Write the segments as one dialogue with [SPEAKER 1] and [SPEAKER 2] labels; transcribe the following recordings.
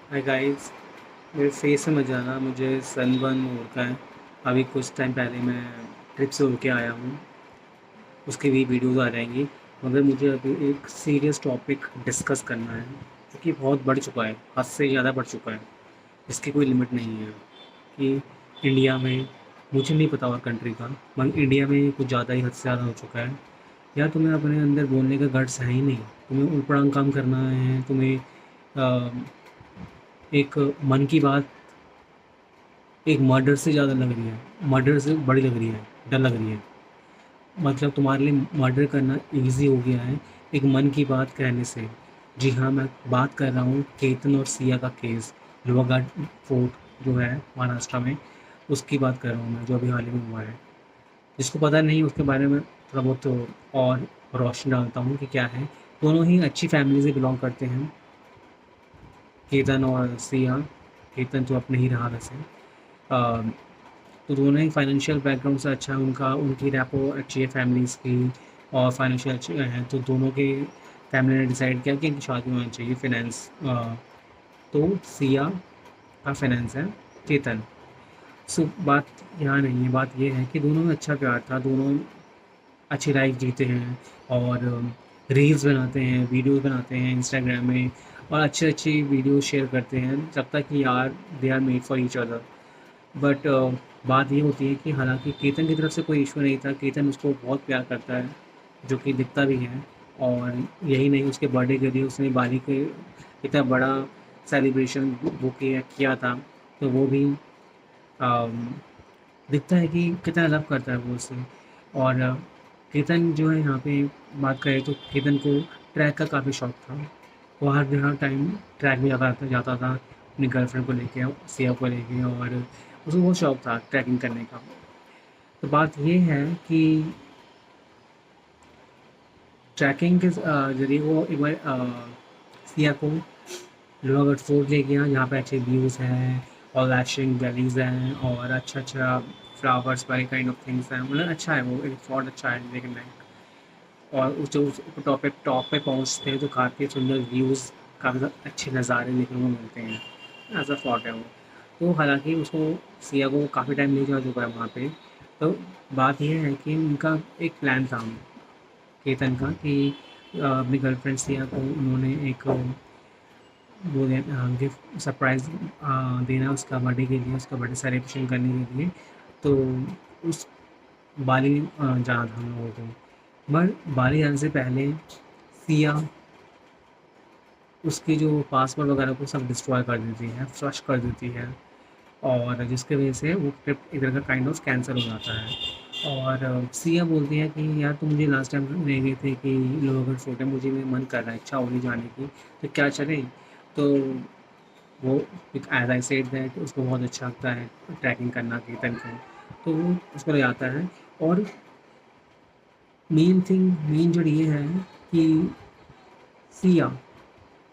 [SPEAKER 1] Hi guys. मेरे face में मत जाना, मुझे सनबर्न हो रखा है। अभी कुछ टाइम पहले मैं ट्रिप से होके आया हूँ। उसकी भी वीडियोस आ जाएंगी। मगर मुझे अभी एक सीरियस टॉपिक डिस्कस करना है, जो कि बहुत बढ़ चुका है, हद से ज़्यादा बढ़ चुका है। इसकी कोई लिमिट नहीं है कि इंडिया में, मुझे नहीं पता और कंट्री का, मगर इंडिया में कुछ ज़्यादा ही हद से ज़्यादा हो चुका है। या तुम्हें अपने अंदर बोलने का गट्स है ही नहीं, तुम्हें ऊट-पटांग काम करना है, तुम्हें अ, एक मन की बात एक मर्डर से ज़्यादा लग रही है, मर्डर से बड़ी लग रही है, डर लग रही है। मतलब तुम्हारे लिए मर्डर करना ईज़ी हो गया है एक मन की बात कहने से। जी हाँ, मैं बात कर रहा हूँ केतन और सिया का केस, लोहागढ़ फोर्ट जो है महाराष्ट्र में, उसकी बात कर रहा हूँ मैं, जो अभी हाल ही में हुआ है। जिसको पता नहीं उसके बारे में थोड़ा बहुत और रोशनी डालता हूँ कि क्या है। दोनों ही अच्छी फैमिली से बिलोंग करते हैं, केतन और सिया। केतन तो अब नहीं रहा वैसे। अ, तो दोनों ही फाइनेंशियल बैकग्राउंड से अच्छा है उनका, उनकी रैपो अच्छी है फैमिलीज़ की, और फाइनेंशियल अच्छे हैं, तो दोनों के फैमिली ने डिसाइड किया कि इनकी शादी होनी चाहिए। फाइनेंस तो सिया का फाइनेंस है केतन। सो बात यहाँ नहीं है, बात ये है कि दोनों में अच्छा प्यार था, दोनों अच्छी लाइफ जीते हैं, और रील्स बनाते हैं, वीडियोज़ बनाते हैं इंस्टाग्राम में, और अच्छी-अच्छी वीडियो शेयर करते हैं, लगता है कि यार they are made for each other. But बात ये होती है कि हालाँकि केतन की तरफ से कोई इश्यू नहीं था, केतन उसको बहुत प्यार करता है, जो कि दिखता भी है। और यही नहीं, उसके बर्थडे के लिए उसने बाली के इतना बड़ा सेलिब्रेशन वो किया था, तो वो भी अम, दिखता है कि कितना लव करता है वो उससे। और केतन जो है यहाँ पे बात करें तो केतन को ट्रैक का काफ़ी शौक था। वो हर टाइम ट्रैक में जाता जाता था अपनी गर्लफ्रेंड को लेके, सिया को लेके, और उसको बहुत शौक था ट्रैकिंग करने का। तो बात ये है कि ट्रैकिंग के ज़रिए वो एक बार सिया को लोहागढ़ फोर्ट ले गया, जहाँ पे अच्छे व्यूज़ हैं और लैशिंग वैलीज़ हैं, और अच्छा फ्लावर्स वाले काइंड ऑफ थिंग्स हैं। मतलब अच्छा है, वो एक फोर्ट अच्छा है देखने लायक। और उस टॉप पे पहुँचते हैं तो काफ़ी सुंदर व्यूज़, काफ़ी अच्छे नज़ारे देखने को मिलते हैं। ऐसा फोर्ट है वो। तो हालाँकि उसको, सिया को काफ़ी टाइम ले जा चुका है वहाँ पे। तो बात ये है कि उनका एक प्लान था केतन का कि अपनी गर्लफ्रेंड सिया को उन्होंने एक वो गिफ्ट सरप्राइज़ देना उसका बर्थडे के लिए, उसका बर्थडे सेलिब्रेशन करने के लिए। तो उस बाली जाना था हम लोगों को। मगर बाली जाने से पहले सिया उसकी जो पासवर्ड वगैरह को सब डिस्ट्रॉय कर देती है, फ्लश कर देती है, और जिसकी वजह से वो ट्रिप इधर का काइंड ऑफ कैंसल हो जाता है। और सिया बोलती है कि यार तुम मुझे लास्ट टाइम ले गए थे कि लोहागढ़ फोर्ट है, मुझे भी मन कर रहा है, इच्छा हो रही जाने की, तो क्या चलें? तो वो एक एज़ आई सेड दैट उसको बहुत अच्छा लगता है ट्रैकिंग करना केतन को, तो वो उसको ले जाता है। और मेन जो ये है कि सिया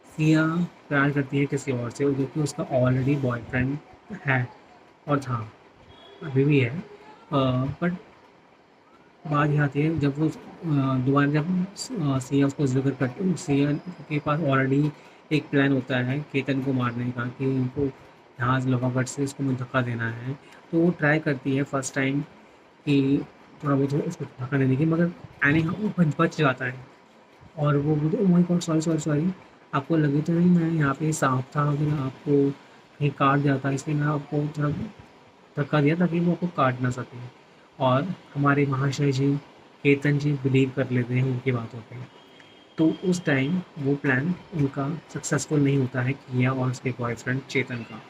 [SPEAKER 1] सिया प्यार करती है किसी और से, जो कि उसका ऑलरेडी बॉयफ्रेंड है और था, अभी भी है। बट बात ये आती है जब वो दोबारा जब सिया उसको ज़िक्र करती, सिया के पास ऑलरेडी एक प्लान होता है केतन को मारने का, कि उनको यहाँ से लोहागढ़ से उसको मुझे धक्का देना है। तो वो ट्राई करती है फर्स्ट टाइम कि थोड़ा बहुत उसको धक्का देने की, मगर एनी हाउ वो बच जाता है। और वो बोलते oh my God, sorry sorry sorry, आपको लगे तो नहीं मैं यहाँ पे सांप था, अगर आपको कहीं काट जाता, इसलिए मैं आपको थोड़ा धक्का दिया ताकि वो आपको काट ना सके। और हमारे महाशय जी, केतन जी बिलीव कर लेते हैं उनकी बातों पे। तो उस टाइम वो प्लान उनका सक्सेसफुल नहीं होता है, किया और उसके बॉयफ्रेंड चेतन का।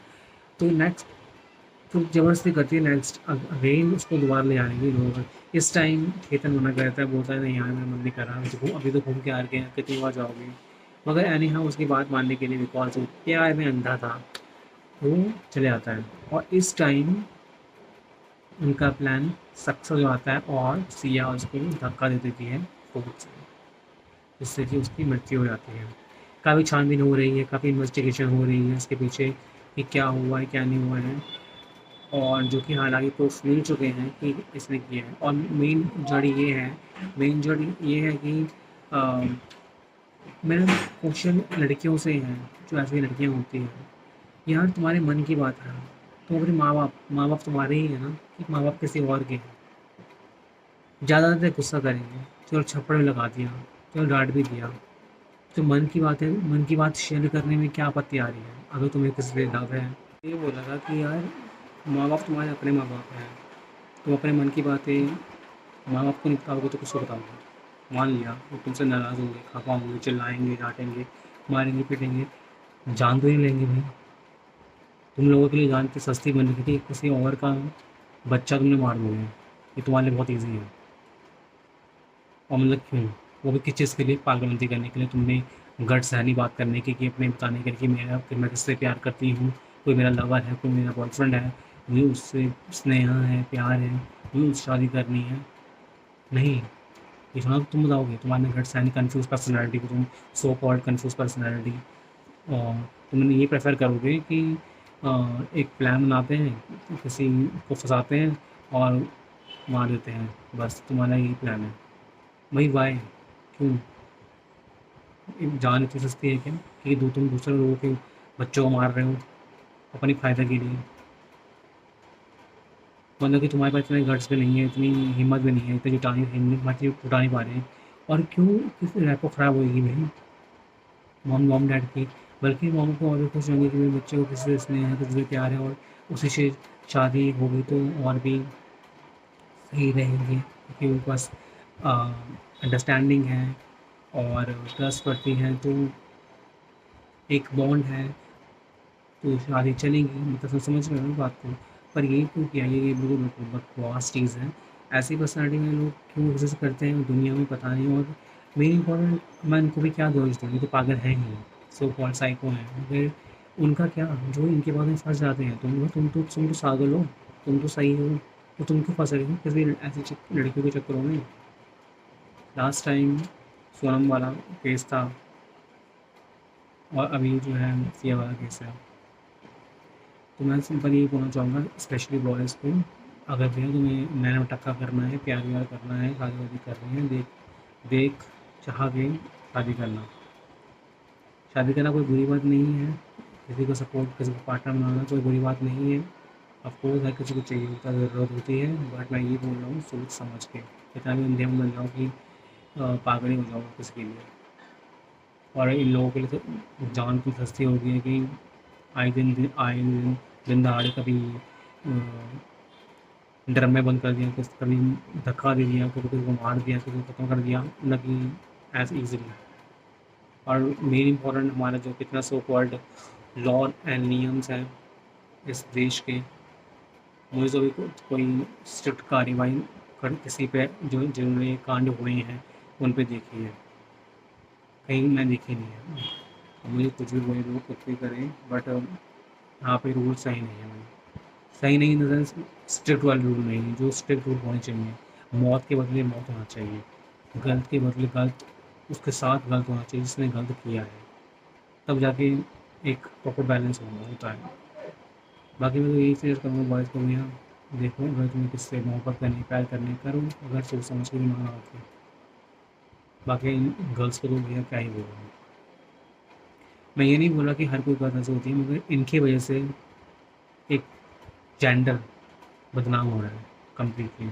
[SPEAKER 1] तो नेक्स्ट तो ज़बरदस्ती करती है, नेक्स्ट अगेन उसको दोबारा ले जाने की लोग। इस टाइम चेतन मना कर देता है, बोलता है नहीं यार मैं मन नहीं कर रहा, अभी तो घूम के आ गए हैं, कितनी बार जाओगे? मगर एनी हाउ उसकी बात मानने के लिए, बिकॉज़ वो प्यार में अंधा था, वो चले जाता है। और इस टाइम उनका प्लान सक्सेस हो जाता है, और सिया उसको धक्का दे देती है फोर्ट से, जिससे कि उसकी मृत्यु हो जाती है। काफ़ी छानबीन हो रही है, काफ़ी इन्वेस्टिगेशन हो रही है इसके पीछे कि क्या हुआ है, क्या नहीं हुआ है, और जो कि हालाँकि प्रूफ मिल चुके हैं कि इसने किया है। और मेन जड़ ये है कि मेरा क्वेश्चन लड़कियों से है, जो ऐसी लड़कियाँ होती हैं। यार तुम्हारे मन की बात है, तुम अपने माँ बाप तुम्हारे ही है ना, कि माँ बाप किसी और के हैं? ज़्यादा देर गुस्सा करेंगे, चलो छप्पड़ में लगा दिया, चलो डांट भी दिया। तो मन की बात है, मन की बात शेयर करने में क्या आपत्ति आ रही है अगर तुम्हें किसी से लव है? ये बोला था कि यार माँ बाप तुम्हारे अपने माँ बाप हैं, तुम अपने मन की बातें माँ बाप को नहीं बताओगे तो किसको बताओगे? मान लिया वो तुमसे नाराज़ होंगे, खफा होंगे, चिल्लाएंगे, डांटेंगे, मारेंगे, पीटेंगे, जान तो नहीं लेंगे भाई। तुम लोगों के लिए जान की सस्ती बन रही थी, किसी और का बच्चा तुमने मार दिया है। ये तुम्हारे लिए बहुत ईजी है। और मतलब क्यों? वो भी किस चीज़ के लिए? पागलपंती करने के लिए तुमने गट्स है नहीं बात करने की, कि अपने बताने के लिए कि मेरा कि मैं किससे प्यार करती हूँ, कोई मेरा लवर है, कोई मेरा बॉयफ्रेंड है, मुझे उससे स्नेह है, प्यार है, मुझे उससे शादी करनी है। नहीं, ये थोड़ा तुम बताओगे, तुम्हारे गट्स है नहीं, कन्फ्यूज़ पर्सनैलिटी को तुम, सो कॉल्ड कन्फ्यूज़ पर्सनैलिटी, और तुम ये प्रेफ़र करोगे कि एक प्लान बनाते हैं, किसी को फँसाते हैं और मार देते हैं, बस तुम्हारा यही प्लान है। वही वाई? क्यों? जान इतनी सस्ती है क्या कि तुम दूसरे लोगों के बच्चों को मार रहे हो अपनी फ़ायदा के लिए? मतलब कि तुम्हारे पास इतने गट्स भी नहीं है, इतनी हिम्मत भी नहीं है, इतनी जुटानी हिम्मत जुटा नहीं पा रहे हैं। और क्यों किस रैपो ख़राब होएगी भाई मॉम मॉम डैड की? बल्कि मॉम को और भी खुश होंगे कि मेरे बच्चे को किसी से स्नेह है, किसी से प्यार है, और उसी से शादी होगी तो और भी सही रहेंगे, क्योंकि उनके पास अंडरस्टैंडिंग है और ट्रस्ट करती हैं, तो एक बॉन्ड है, तो शादी चलेगी। मतलब समझ रहे हो ना बात को? पर ये क्यों किया? ये बिल्कुल बकवास चीज़ है। ऐसी पर्सनैलिटी में लोग क्यों एग्ज़िस्ट करते हैं दुनिया में पता नहीं। और मेन इम्पोर्टेंट, मैं इनको भी क्या दोष दूँ, ये तो पागल हैं ही, सो कॉल्ड साइको हैं। फिर उनका क्या, जो इनके बारे में फँस जाते हैं, तुम तो पागल हो, तुम तो सही हो, तो तुम क्यों फँस रहे हो किसी ऐसी लड़कियों के चक्करों में? लास्ट टाइम सोनम वाला केस था, और अभी जो है सिया वाला केस है। तो मैं सिंपल यही बोलना चाहूँगा स्पेशली बॉयज़ को, अगर भैया तुम्हें नैना मटक्का करना है, प्यार व्यार करना है, शादी वादी करनी है, देख देख चाह के शादी करना। शादी करना कोई बुरी बात नहीं है, किसी को सपोर्ट, किसी को पार्टनर बनाना कोई बुरी बात नहीं है। ऑफकोर्स हर किसी को चाहिए होता है, ज़रूरत होती है, बट मैं ये बोल रहा हूँ सोच समझ के, इतना भी अंधे में बन जाओ कि पागल ही हो जाओ किसी के लिए। और इन लोगों के लिए तो जान की सस्ती हो गई है कि आए दिन दहाड़े कभी ड्रम में बंद कर दिया, कभी धक्का दे दिया, कभी किसी को मार दिया, किसी को खत्म कर दिया, मतलब कि एज ईजिली। और मेन इम्पोर्टेंट हमारा जो कितना सो कॉल्ड लॉ एंड नियम्स हैं इस देश के, मुझे तो अभी कोई स्ट्रिक्ट कार्रवाई कर किसी पे जो जिन्होंने कांड हुए हैं उन पे देखी है, कहीं मैं देखी नहीं है। अब मुझे कुछ भी बोले लोग, कुछ भी करें, बट यहाँ पे रूल सही नहीं है भाई। सही नहीं इन द सेंस, स्ट्रिक्ट वाले रूल नहीं है, जो स्ट्रिक्ट रूल होने चाहिए। मौत के बदले मौत होना चाहिए, गलत के बदले गलत, उसके साथ गलत होना चाहिए जिसने गलत किया है, तब जाके एक प्रॉपर बैलेंस होता है। बाकी मैं तो यही सजेस्ट करूँगा बॉयज़ को, भैया देखो, अगर तुम्हें किससे मोहब्बत करनी, प्यार करनी, करो, अगर सोच समझ के दिमाग लगा के। बाकी गर्ल्स को तो भैया क्या ही बोलूँ। मैं ये नहीं बोला कि हर कोई बात ऐसी होती है, मगर इनकी वजह से एक जेंडर बदनाम हो रहा है कम्प्लीटली।